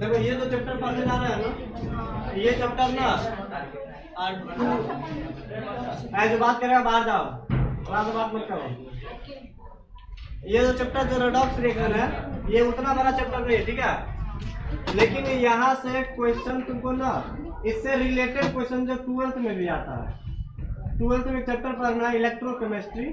देखो ये तो चैप्टर पढ़ने जा रहे हैं ना, ये चैप्टर ना और जो बात करेगा बाहर जाओ, थोड़ा सा बात मत करो। ये जो चैप्टर जो रेडॉक्स रिएक्शन है ये उतना बड़ा चैप्टर नहीं है, ठीक है, लेकिन यहाँ से क्वेश्चन तुमको ना इससे रिलेटेड क्वेश्चन जो 12th में भी आता है, 12th में चैप्टर पढ़ना है इलेक्ट्रोकेमिस्ट्री,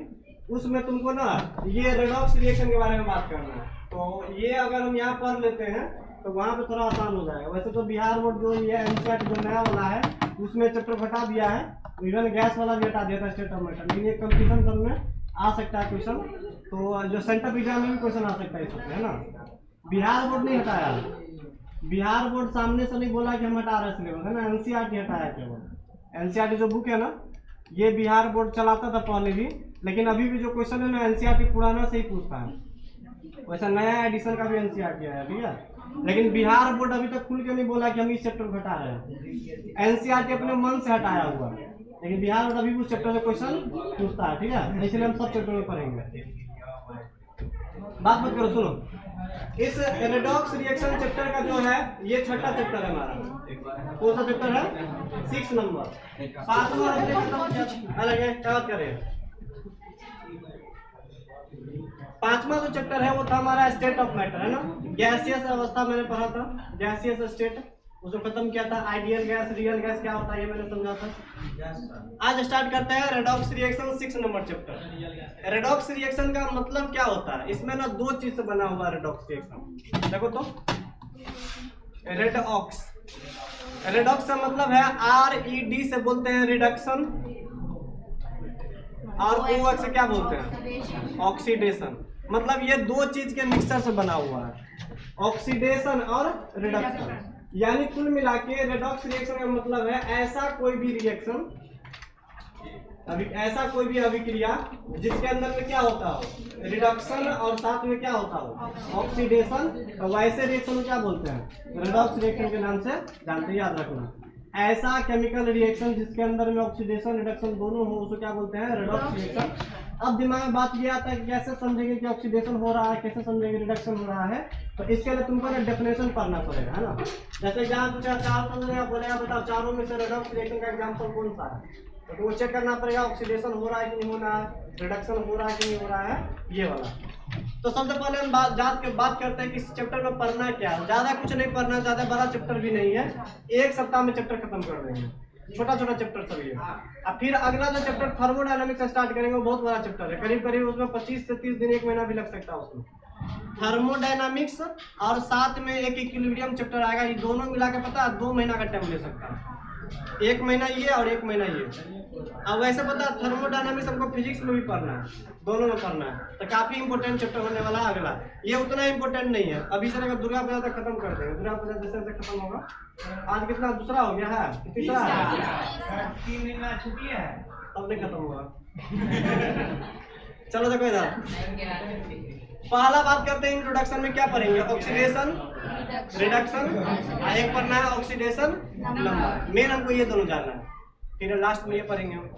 उसमें तुमको ना ये रेडॉक्स रिएक्शन के बारे में बात करना है। तो ये अगर हम यहाँ पढ़ लेते हैं तो वहाँ पे थोड़ा आसान हो जाएगा। वैसे तो बिहार बोर्ड जो ये एनसीईआरटी जो नया वाला है उसमें चैप्टर घटा दिया है, इवन गैस वाला भी हटा दिया था स्टेट ऑफ मैटर, लेकिन ये कंपटीशन सब में आ सकता है क्वेश्चन, तो जो सेंटर एग्जाम में भी क्वेश्चन आ सकता है इसमें, है ना। बिहार बोर्ड नहीं हटाया, बिहार बोर्ड सामने से नहीं बोला कि हम हटा रहे सिलेबस, है ना, एनसीईआरटी हटाया केवल। एनसीईआरटी जो बुक है ना ये बिहार बोर्ड चलाता था पहले भी, लेकिन अभी भी जो क्वेश्चन है ना एनसीईआरटी पुराना से ही पूछता है, वैसा नया एडिशन का भी एनसीईआरटी आया, ठीक है, लेकिन बिहार बोर्ड अभी तक खुल के नहीं बोला कि हम इस चैप्टर को हटा रहे हैं। एनसीईआरटी अपने मन से हटाया हुआ है, लेकिन बिहार बोर्ड अभी उस चैप्टर से क्वेश्चन पूछता है, ठीक है, इसलिए हम सब चैप्टर में पढ़ेंगे। बात मत करो, सुनो, इस रेडॉक्स रिएक्शन चैप्टर का जो है ये छठा चैप्टर है हमारा। कौन सा चैप्टर है? 6 नंबर। 5वां अलग है, क्या बात कर रहे हैं। 5वां जो चैप्टर है वो था हमारा स्टेट ऑफ मैटर, है ना, गैसियस अवस्था मैंने पढ़ा था, गैसियस स्टेट उसको खत्म किया था। आइडियल गैस, रियल गैस क्या होता है ये मैंने समझा था। आज स्टार्ट करते हैं redox reaction 6 number chapter. Redox reaction का मतलब क्या होता है, इसमें ना 2 चीज से बना हुआ रेडॉक्स रिएक्शन। देखो तो रेडॉक्स, रेडॉक्स का मतलब है RED से बोलते हैं रिडक्शन, और OX से क्या बोलते हैं ऑक्सीडेशन। मतलब ये 2 चीज के मिक्सचर से बना हुआ है, ऑक्सीडेशन और रिडक्शन। यानी कुल मिला के रेडॉक्स रिएक्शन का मतलब है ऐसा कोई भी रिएक्शन, ऐसा कोई भी अभिक्रिया जिसके अंदर में क्या होता हो रिडक्शन और साथ में क्या होता हो ऑक्सीडेशन, तो वैसे रिएक्शन क्या बोलते हैं रेडॉक्स रिएक्शन के नाम से जानते हैं, याद रखना। ऐसा केमिकल रिएक्शन जिसके अंदर में ऑक्सीडेशन रिडक्शन दोनों हो उसको क्या बोलते हैं रेडॉक्स रिएक्शन। अब दिमाग में बात ये आता है कि कैसे समझेंगे कि ऑक्सीडेशन हो रहा है, कैसे समझेंगे रिडक्शन हो रहा है, तो इसके लिए तुमको ना डेफिनेशन पढ़ना पड़ेगा, है ना। जैसे जहाँ तुझे 4 समझेगा बोलेगा बताओ चारों में से रेडॉक्स रिएक्शन का एग्जाम्पल कौन सा है, तो वो चेक करना पड़ेगा ऑक्सीडेशन हो रहा है कि नहीं हो रहा है, रिडक्शन हो रहा है कि नहीं हो रहा है, ये वाला। तो सबसे पहले हम बात करते हैं कि इस चैप्टर में पढ़ना क्या है। ज्यादा कुछ नहीं पढ़ना, ज्यादा बड़ा चैप्टर भी नहीं है, 1 सप्ताह में चैप्टर खत्म कर देंगे, छोटा छोटा चैप्टर सभी है। अब फिर अगला जो चैप्टर थर्मोडायनामिक्स से स्टार्ट करेंगे वो बहुत बड़ा चैप्टर है, करीब करीब उसमें 25 से 30 दिन 1 महीना भी लग सकता है उसमें। थर्मोडायनामिक्स और साथ में एक इक्विलिब्रियम चैप्टर आएगा, ये दोनों मिला के पता है 2 महीना का टाइम ले सकता है, 1 महीना ये और 1 महीना ये। अब वैसे पता है थर्मोडायनामिक्स हमको फिजिक्स में भी पढ़ना है, दोनों में पढ़ना है, तो काफी इंपॉर्टेंट चैप्टर होने वाला है अगला। ये उतना इंपॉर्टेंट नहीं है, अभी से अगर दुर्गा पूजा तक खत्म कर देंगे, दुर्गा पूजा जैसे जैसे खत्म होगा। आज कितना दूसरा हो गया है, तीसरा 3 महीना छुट्टी है, तब नहीं खत्म होगा। चलो देखो इधर पहला बात करते हैं इंट्रोडक्शन में क्या पढ़ेंगे, ऑक्सीडेशन रिडक्शन, एक पढ़ना है ऑक्सीडेशन नंबर, मेन हमको ये दोनों जानना है, फिर लास्ट में ये पढ़ेंगे हम।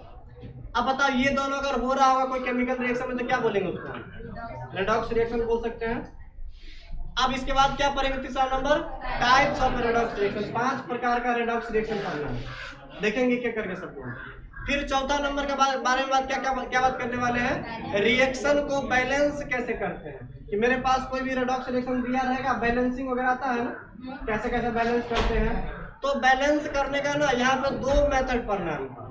अब बताओ ये दोनों अगर हो रहा होगा कोई केमिकल रिएक्शन में तो क्या बोलेंगे उसको रेडॉक्स रिएक्शन बोल सकते हैं। अब इसके बाद क्या पढ़ेंगे, तीसरा number types of redox reaction, 5 प्रकार का रेडॉक्स रिएक्शन पढ़ना है, देखेंगे क्या करके सबको। फिर चौथा नंबर के बारे में क्या बात करने वाले हैं, रिएक्शन को बैलेंस कैसे करते हैं, कि मेरे पास कोई भी रेडॉक्स रिएक्शन दिया रहेगा, बैलेंसिंग वगैरह आता है ना, कैसे कैसे बैलेंस करते हैं। तो बैलेंस करने का ना यहाँ पे 2 मेथड पढ़ना है।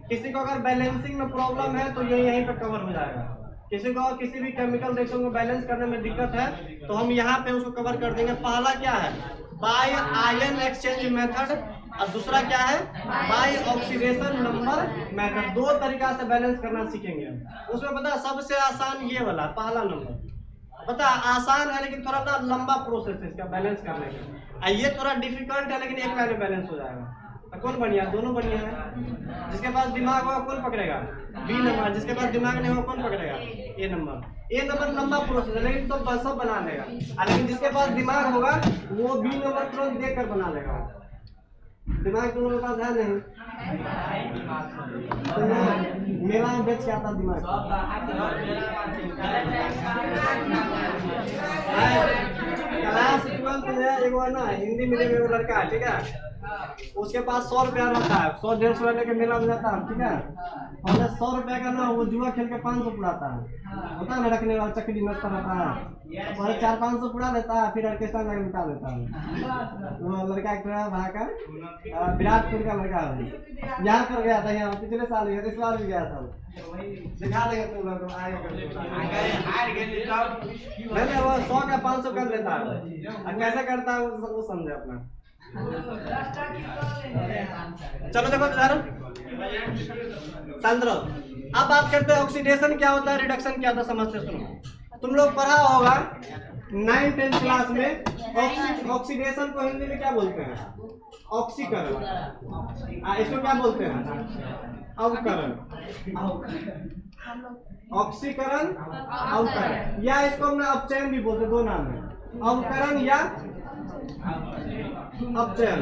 किसी को अगर बैलेंसिंग में प्रॉब्लम है तो ये यहीं पे कवर हो जाएगा, किसी को किसी भी केमिकल रिएक्शन को बैलेंस करने में दिक्कत है तो हम यहाँ पे उसको कवर कर देंगे। पहला क्या है, बाय आयन एक्सचेंज मेथड, और दूसरा क्या है, बाय ऑक्सीडेशन नंबर मेथड। 2 तरीका से बैलेंस करना सीखेंगे हम। उसमें पता है सबसे आसान ये वाला पहला नंबर, पता आसान है लेकिन थोड़ा ना लंबा प्रोसेस है इसका बैलेंस करने का, ये थोड़ा डिफिकल्ट है लेकिन एक लाइन में बैलेंस हो जाएगा। तो कौन बढ़िया, दोनों बढ़िया है। जिसके पास दिमाग होगा कौन पकड़ेगा, बी नंबर, जिसके पास दिमाग नहीं होगा कौन पकड़ेगा, ए नंबर। ए नंबर लंबा प्रोसेस है लेकिन सब बना लेगा, लेकिन जिसके पास दिमाग होगा वो बी नंबर तुरंत देख कर बना लेगा। दिमाग तुम लोगों के पास है नहीं, मेला में बेच के आता दिमाग। एक बार ना हिंदी मीडियम में लड़का है, ठीक है, उसके पास 100 रुपया रहता है, 100-150 लेके मेला में जाता है, ठीक है, और 100 रुपया का ना वो जुआ खेल के 500 उड़ाता है, होता है ना, रखने वाला चक्री नचता रहता है, और 400-500 उड़ा देता है, फिर ऑर्केस्ट्रा में मिटा देता है। वो लड़का एक भाकर विराटपुर का लड़का है, यहाँ पर गया था, यहाँ पिछले साल गया, इस बार भी गया था, दिखा देगा तुम लोग आएगा, नहीं वो 100 का 500 कर लेता है, कैसे करता है वो समझे अपना। चलो देखो उदाहरण सांद्र। अब बात करते हैं ऑक्सीडेशन क्या होता है, रिडक्शन क्या होता है, समझते सुनो। तुम लोग पढ़ा होगा 9th-10th क्लास में ऑक्सीडेशन को हिंदी में क्या बोलते हैं, ऑक्सीकरण, इसको क्या बोलते हैं, अवकरण, ऑक्सीकरण अवकरण, या इसको हमने अपचयन भी बोलते, दो नाम है, अवकरण या अपचयन,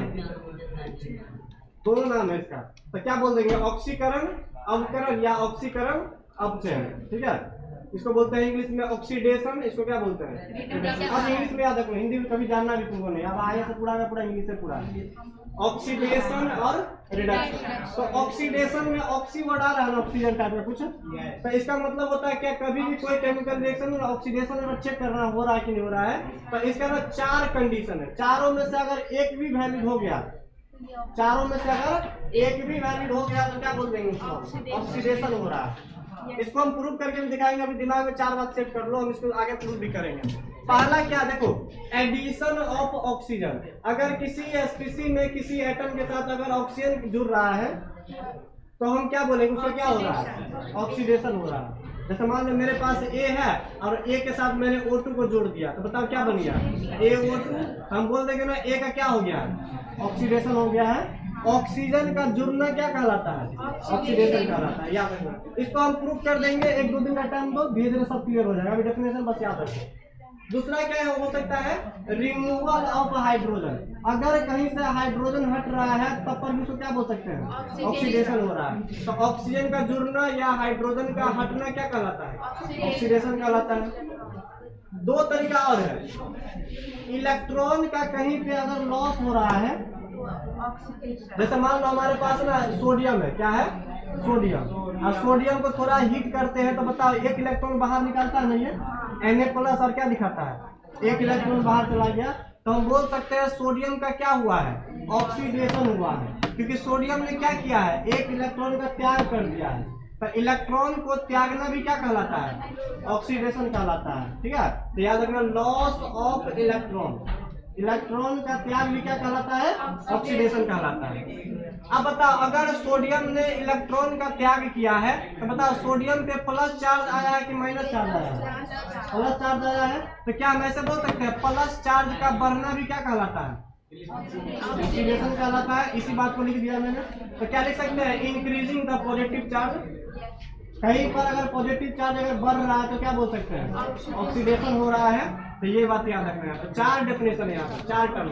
दोनों नाम है इसका। तो क्या बोल देंगे, ऑक्सीकरण अवकरण या ऑक्सीकरण अपचयन, ठीक है। इसको बोलते हैं इंग्लिश में ऑक्सीडेशन, इसको क्या बोलते हैं, अब इंग्लिश में याद रखो, हिंदी में कभी जानना भी तुमको नहीं, अब आगे से पूरा का पूरा इंग्लिश से पूरा, ऑक्सीडेशन और रिडक्शन। तो ऑक्सीडेशन में ऑक्सी वर्ड आ रहा है ना, ऑक्सीजन टाइप में कुछ, तो इसका मतलब होता है क्या, कभी भी कोई केमिकल रिएक्शन में ऑक्सीडेशन में चेक करना हो रहा है कि नहीं हो रहा है, तो इसका ना 4 कंडीशन है, चारों में से अगर एक भी वैलिड हो गया, चारों में से अगर एक भी वैलिड हो गया तो क्या बोल देंगे उसको, ऑक्सीडेशन हो रहा है। इसको हम प्रूव करके भी दिखाएंगे, अभी दिमाग में 4 बात सेट कर लो, हम इसको आगे प्रूव भी करेंगे। पहला क्या देखो, एडिशन ऑफ ऑक्सीजन, अगर किसी स्पीसी में किसी एटम के साथ अगर ऑक्सीजन जुड़ रहा है तो हम क्या बोलेंगे, उसका क्या हो रहा है, ऑक्सीडेशन हो रहा है। जैसे मान लो मेरे पास A है और A के साथ मैंने O2 को जोड़ दिया, तो बताओ क्या बन गया, AO2, हम बोल देंगे ना A का क्या हो गया, ऑक्सीडेशन हो गया है। ऑक्सीजन का जुड़ना क्या कहलाता है, ऑक्सीडेशन कहलाता है, याद रखना। इसको हम प्रूव कर देंगे, 1-2 दिन का टाइम दो, धीरे धीरे सब क्लियर हो जाएगा, अभी डेफिनेशन बस याद रखो। दूसरा क्या हो सकता है, रिमूवल ऑफ हाइड्रोजन, अगर कहीं से हाइड्रोजन हट रहा है तब पर भी उसको क्या बोल सकते हैं, ऑक्सीडेशन हो रहा है। तो ऑक्सीजन का जुड़ना या हाइड्रोजन का हटना क्या कहलाता है, ऑक्सीडेशन कहलाता है। 2 तरीका और है, इलेक्ट्रॉन का कहीं पे अगर लॉस हो रहा है, जैसे मान लो हमारे पास ना सोडियम है, क्या है, सोडियम, और सोडियम को थोड़ा हीट करते हैं तो बताओ 1 इलेक्ट्रॉन बाहर निकालता है, नहीं है, Na+ और क्या दिखाता है, 1 इलेक्ट्रॉन बाहर चला गया, तो हम बोल सकते हैं सोडियम का क्या हुआ है, ऑक्सीडेशन हुआ है, क्योंकि सोडियम ने क्या किया है, 1 इलेक्ट्रॉन का त्याग कर दिया है। तो इलेक्ट्रॉन को त्यागना भी क्या कहलाता है, ऑक्सीडेशन कहलाता है, ठीक है। तो याद रखना, लॉस ऑफ इलेक्ट्रॉन, इलेक्ट्रॉन का त्याग भी क्या कहलाता है, ऑक्सीडेशन कहलाता है। अब बताओ अगर सोडियम ने इलेक्ट्रॉन का त्याग किया है तो बताओ सोडियम पे प्लस चार्ज आया है कि माइनस चार्ज आया है, प्लस चार्ज आया है, तो क्या हम ऐसे बोल सकते हैं प्लस चार्ज का बढ़ना भी क्या कहलाता है, ऑक्सीडेशन कहलाता है। इसी बात को लिख दिया मैंने, तो क्या लिख सकते हैं, इंक्रीजिंग द पॉजिटिव चार्ज, कहीं पर अगर पॉजिटिव चार्ज अगर बढ़ रहा है तो क्या बोल सकते हैं, ऑक्सीडेशन हो रहा है। तो ये बात याद रखना है। तो 4 डेफिनेशन है यहाँ पर, 4 टर्म।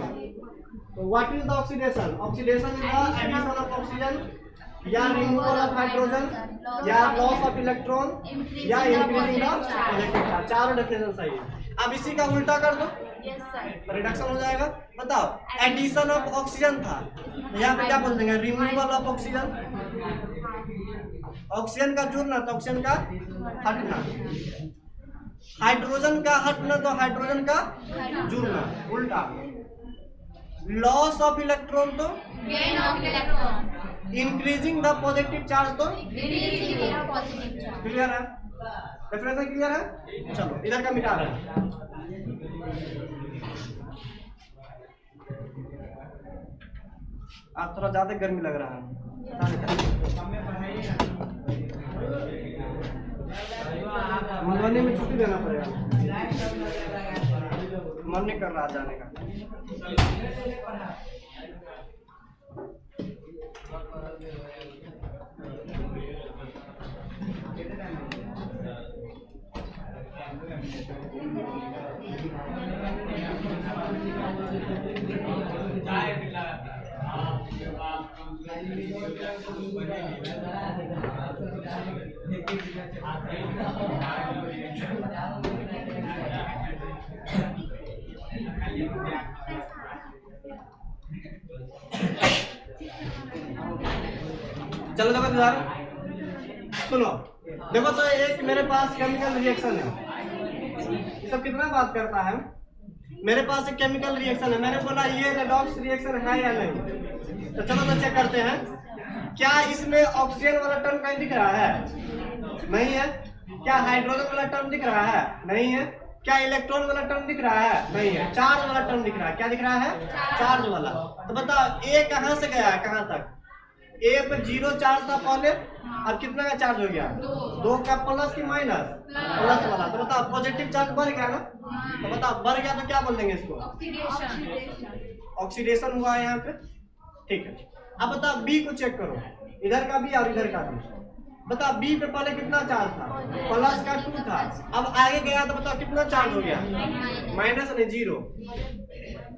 तो what is the oxidation, oxidation is the addition of oxygen या रिमूवल ऑफ हाइड्रोजन या लॉस ऑफ इलेक्ट्रॉन या increasing the positive charge, 4 definition सही है। अब इसी का उल्टा कर दो, रिडक्शन हो जाएगा। बताओ एडिशन ऑफ ऑक्सीजन था, यहाँ पे क्या बोल देंगे, रिमूवल ऑफ ऑक्सीजन, ऑक्सीजन का जुड़ना तो ऑक्सीजन का हटना, हाइड्रोजन का हटना तो हाइड्रोजन का जुड़ना, उल्टा। लॉस ऑफ इलेक्ट्रॉन तो gain of electron, increasing the positive charge तो decreasing the positive charge. Clear है, डेफिनेशन क्लियर है। चलो इधर का मिटा रहे हैं। आज थोड़ा ज्यादा गर्मी लग रहा है, मधुबनी में छुट्टी देना पड़ेगा, मन नहीं कर रहा जाने का। चलो देखो उदाहरण सुनो। देखो तो एक मेरे पास केमिकल रिएक्शन है, ये सब कितना बात करता है। मेरे पास एक केमिकल रिएक्शन है, मैंने बोला ये रेडॉक्स रिएक्शन है या नहीं। तो चलो तो चेक करते हैं, क्या इसमें ऑक्सीजन वाला टर्म कहीं दिख रहा है? नहीं है। क्या हाइड्रोजन वाला टर्म दिख रहा है? नहीं है। क्या इलेक्ट्रॉन वाला टर्म दिख रहा है? नहीं है। चार्ज वाला टर्म दिख रहा है। क्या दिख रहा है? चार्ज वाला। तो बताओ ए कहां से गया, कहां तक? ए पे 0 चार्ज था पहले, अब कितना का चार्ज हो गया? 2 का प्लस की माइनस? प्लस वाला। तो बताओ पॉजिटिव चार्ज बढ़ गया ना? तो बताओ बढ़ गया तो क्या बोल देंगे इसको? ऑक्सीडेशन हुआ है यहाँ पे। ठीक है, अब बताओ बी को चेक करो, इधर का बी और इधर का बी। बताओ बी पे पहले कितना चार्ज था? प्लस का 2 था, अब आगे गया तो बताओ कितना चार्ज हो गया? माइनस नहीं 0।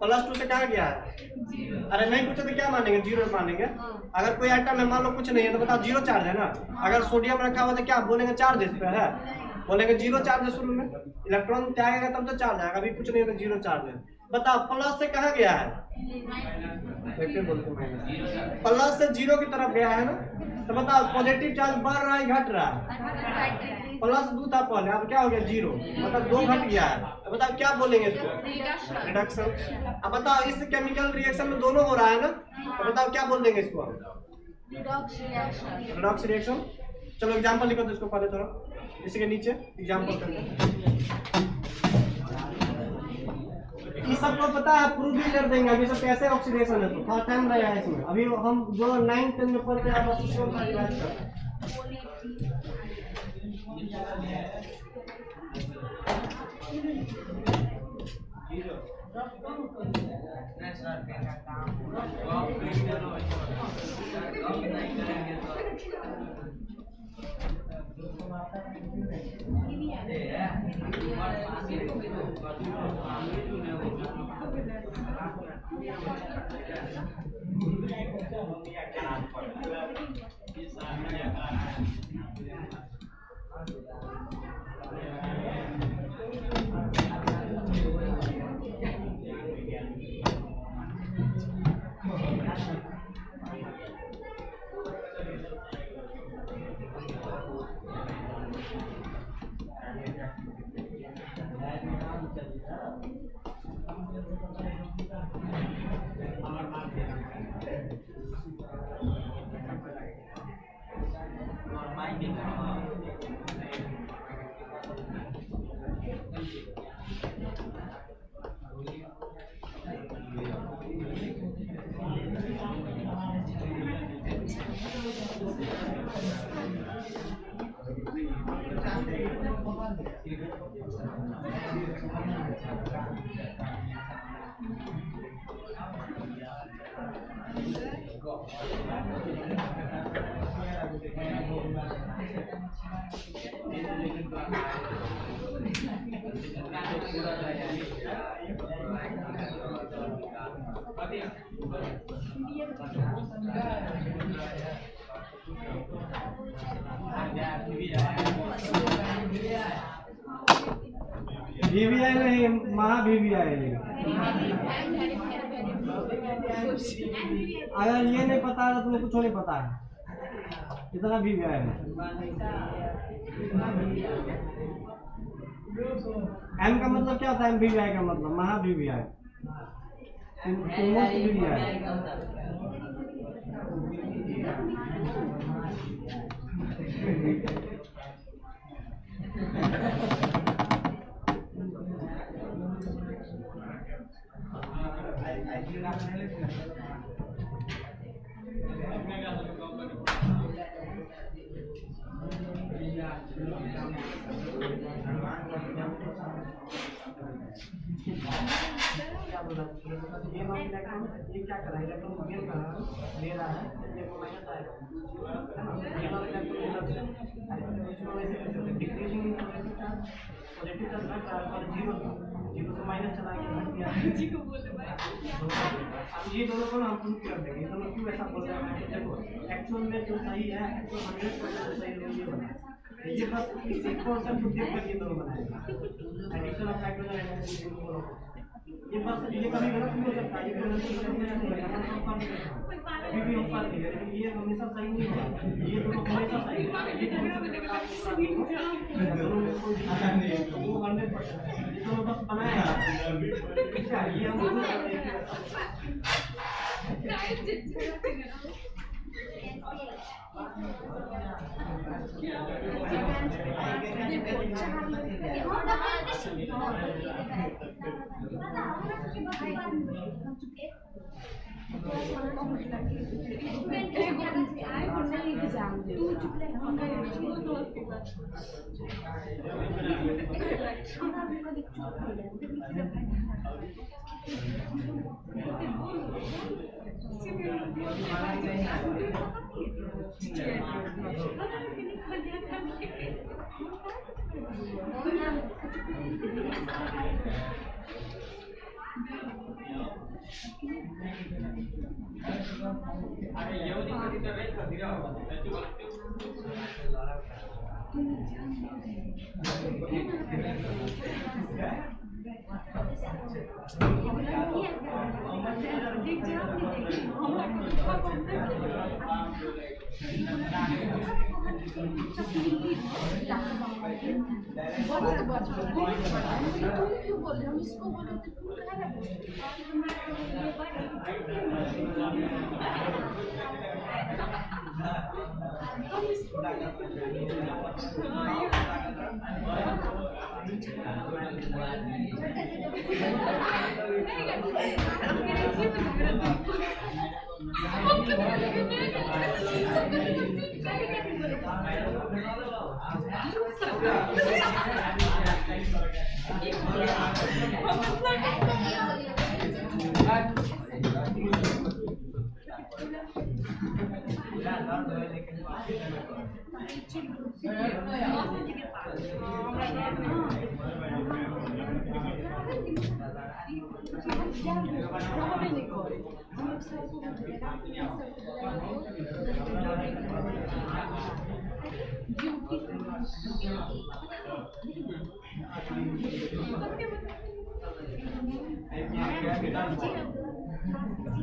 +2 से कहाँ गया है? अरे नहीं पूछे तो क्या मानेंगे? 0 मानेंगे। अगर कोई आइटम है मान लो कुछ नहीं है तो बताओ 0 चार्ज है ना। अगर सोडियम रखा हुआ तो क्या बोलेंगे? चार्ज इस पे है, बोलेंगे 0 चार्ज है शुरू में। इलेक्ट्रॉन त्यागेगा तब तो चार्ज आएगा, अभी कुछ नहीं है तो 0 चार्ज है। बताओ प्लस से कहाँ गया है? प्लस से 0 की तरफ गया है ना। तो बताओ पॉजिटिव चार्ज बढ़ रहा है घट रहा है? +2 था पहले, अब क्या हो गया? 0, मतलब 2 घट गया है। तो बताओ क्या बोलेंगे इसको? रिडक्शन। अब बताओ इस केमिकल रिएक्शन में दोनों हो रहा है ना, तो बताओ क्या बोल देंगे इसको? Redox reaction. चलो एग्जांपल लिखो तो इसको पहले थोड़ा, इसके नीचे एग्जांपल करते हैं। ये सबको पता है, प्रूव भी कर देंगे अभी सब कैसे ऑक्सीडेशन है। तो थोड़ा टाइम लगेगा इसमें, अभी हम जो 9 10 में पढ़ के आप सिस्टम का रिवाइज कर रहे हैं। VVI नहीं, महा VVI। अगर ये नहीं पता है तो तुम्हें कुछ नहीं पता है, इतना VVI है। M का मतलब क्या होता है? VVI का मतलब महा VVI, VVI। क्या बोला? ये क्या कर रहा है? इलेक्ट्रॉन गेन कर रहा है, ले रहा है, ये माइनस आएगा, ये वाला इलेक्ट्रॉन इसमें वैसे कैसे होता है? डिक्रीजिंग पॉजिटिव चार्ज घट रहा है और 0 से माइनस चला के घट गया। अब ये दोनों को हम प्रूव कर देंगे। दोनों क्यों ऐसा बोल रहे हैं? देखो एक्चुअल में जो सही है, एक्चुअल 100% सही ये बना, ये बस इसी कॉन्सेप्ट को देख कर ये दोनों बनाएगा। एडिशन ऑफ हाइड्रोजन एटम्स ये बस ये कभी गलत नहीं हो सकता, ये गलत नहीं कभी भी हम पाते हैं, लेकिन ये हमेशा सही नहीं होगा, ये दोनों हमेशा सही है, ये दोनों में कोई दिक्कत नहीं है, तो वो 100% ये दोनों बस बनाया है, ठीक है, ये हम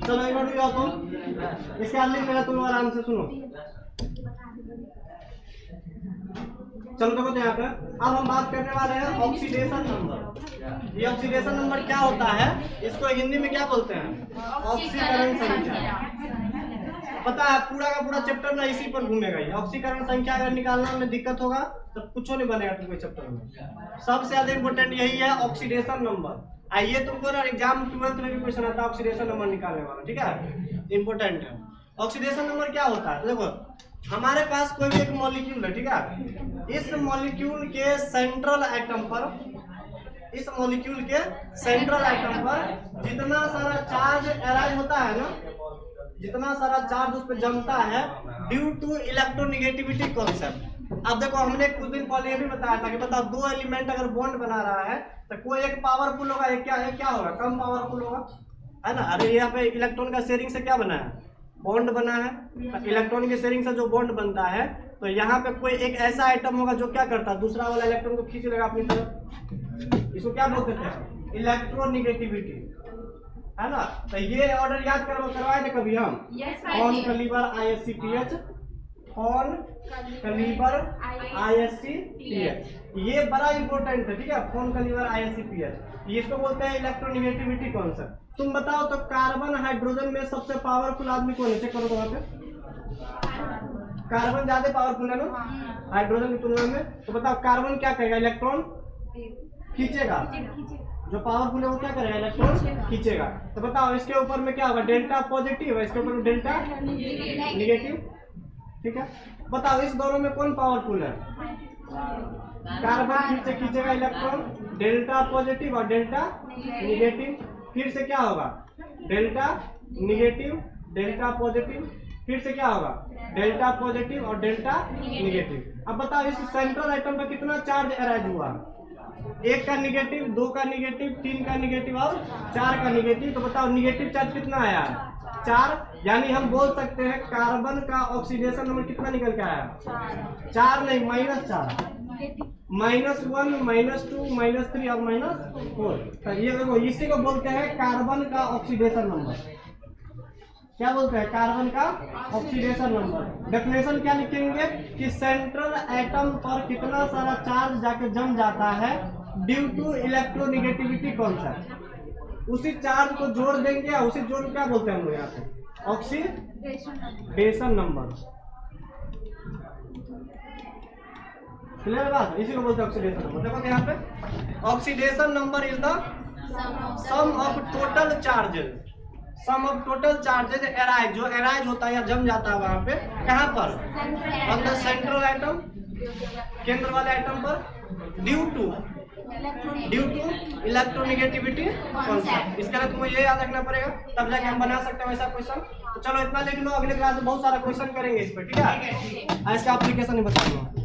चलो एक मिनट तो इसके आगे मेरा तुम आराम से सुनो। चलो देखो तो यहाँ पे अब हम बात करने वाले हैं ऑक्सीडेशन नंबर। ये ऑक्सीडेशन नंबर क्या होता है, इसको हिंदी में क्या बोलते हैं, ऑक्सीकरण संख्या। पता है पूरा का पूरा चैप्टर ना इसी पर घूमेगा। ये ऑक्सीकरण संख्या अगर निकालना में दिक्कत होगा तो कुछ नहीं बनेगा तुमको चैप्टर में। सबसे ज्यादा इंपोर्टेंट यही है ऑक्सीडेशन नंबर। आइए तुमको ना एग्जाम 12th में भी क्वेश्चन आता है ऑक्सीडेशन नंबर निकालने वाला, ठीक है, इंपोर्टेंट है। ऑक्सीडेशन नंबर क्या होता है, देखो हमारे पास कोई भी एक मॉलिक्यूल है, ठीक है, इस मॉलिक्यूल के सेंट्रल एटम पर, इस मॉलिक्यूल के सेंट्रल एटम पर जितना सारा चार्ज अराइज होता है ना, जितना सारा चार्ज उस पर जमता है ड्यू टू इलेक्ट्रोनेगेटिविटी कॉन्सेप्ट। अब देखो हमने कुछ दिन पहले ये भी बताया था कि बताओ दो एलिमेंट अगर बॉन्ड बना रहा है तो कोई एक पावरफुल होगा, एक क्या होगा, कम पावरफुल होगा, है ना। अरे यहाँ पे इलेक्ट्रॉन का शेयरिंग से क्या बना है, बॉन्ड बना है। तो इलेक्ट्रॉन के शेयरिंग से जो बॉन्ड बनता है तो यहाँ पे कोई एक ऐसा आइटम होगा जो क्या करता है, दूसरा वाला इलेक्ट्रॉन को खींच लेगा अपनी तरफ। इसको क्या बोलते थे, इलेक्ट्रोनेगेटिविटी, है ना। तो ये ऑर्डर याद करवाए थे कभी हम, ऑन कलीबर ISCPH, ऑन कलीबर ISCPH, ये बड़ा इंपॉर्टेंट है, ठीक है, फोन कलीबर ISCPH, ये इसको बोलते हैं इलेक्ट्रोनेगेटिविटी कॉन्सेप्ट। तुम बताओ तो कार्बन हाइड्रोजन में सबसे पावरफुल आदमी कौन है, चेक करो वहां पे। कार्बन ज्यादा पावरफुल है ना हाइड्रोजन की तुलना में। तो बताओ कार्बन क्या करेगा, इलेक्ट्रॉन खींचेगा, जो पावरफुल है वो क्या करेगा, इलेक्ट्रॉन खींचेगा। तो बताओ इसके ऊपर में क्या होगा, डेल्टा पॉजिटिव है, इसके ऊपर में डेल्टा निगेटिव, ठीक है। बताओ इस दोनों में कौन पावरफुल है, कार्बन फिर से खींचेगा इलेक्ट्रॉन, डेल्टा पॉजिटिव और डेल्टा निगेटिव, फिर से क्या होगा, डेल्टा निगेटिव, डेल्टा पॉजिटिव, फिर से क्या होगा, डेल्टा पॉजिटिव और डेल्टा निगेटिव। अब बताओ इस सेंट्रल आइटम पर कितना चार्ज अराइज हुआ, एक का निगेटिव, दो का निगेटिव, तीन का निगेटिव और चार का निगेटिव। तो बताओ निगेटिव चार्ज कितना आया, 4, यानी हम बोल सकते हैं कार्बन का ऑक्सीडेशन नंबर कितना निकल के आया, 4 नहीं -4, -1, -2, -3 और -4। तो ये देखो, इसी को बोलते हैं कार्बन का ऑक्सीडेशन नंबर। क्या बोलते हैं? कार्बन का ऑक्सीडेशन नंबर। डेफिनेशन क्या लिखेंगे कि सेंट्रल एटम पर कितना सारा चार्ज जाके जम जाता है ड्यू टू इलेक्ट्रोनिगेटिविटी कॉन्सेप्ट। उसी चार्ज को जोड़ देंगे, या उसी जोड़ क्या बोलते हैं हम लोग यहाँ पे? Oxidation number. क्लियर बात? इसी को बोलते हैं ऑक्सीडेशन नंबर। देखो यहाँ पे oxidation number is the sum of total charges, sum of total charges arise, जो एराइज होता है या जम जाता है वहां पे, कहां पर? ऑन द सेंट्रल एटम, केंद्र वाले एटम पर, ड्यू टू इलेक्ट्रोनिगेटिविटी कॉन्सेप्ट। इसके लिए तुमको ये याद रखना पड़ेगा, तब जाके हम बना सकते हैं ऐसा क्वेश्चन। तो चलो इतना लिख लो, अगले क्लास में बहुत सारा क्वेश्चन करेंगे इस पर, ठीक है? इसका एप्लीकेशन ही बता दूंगा।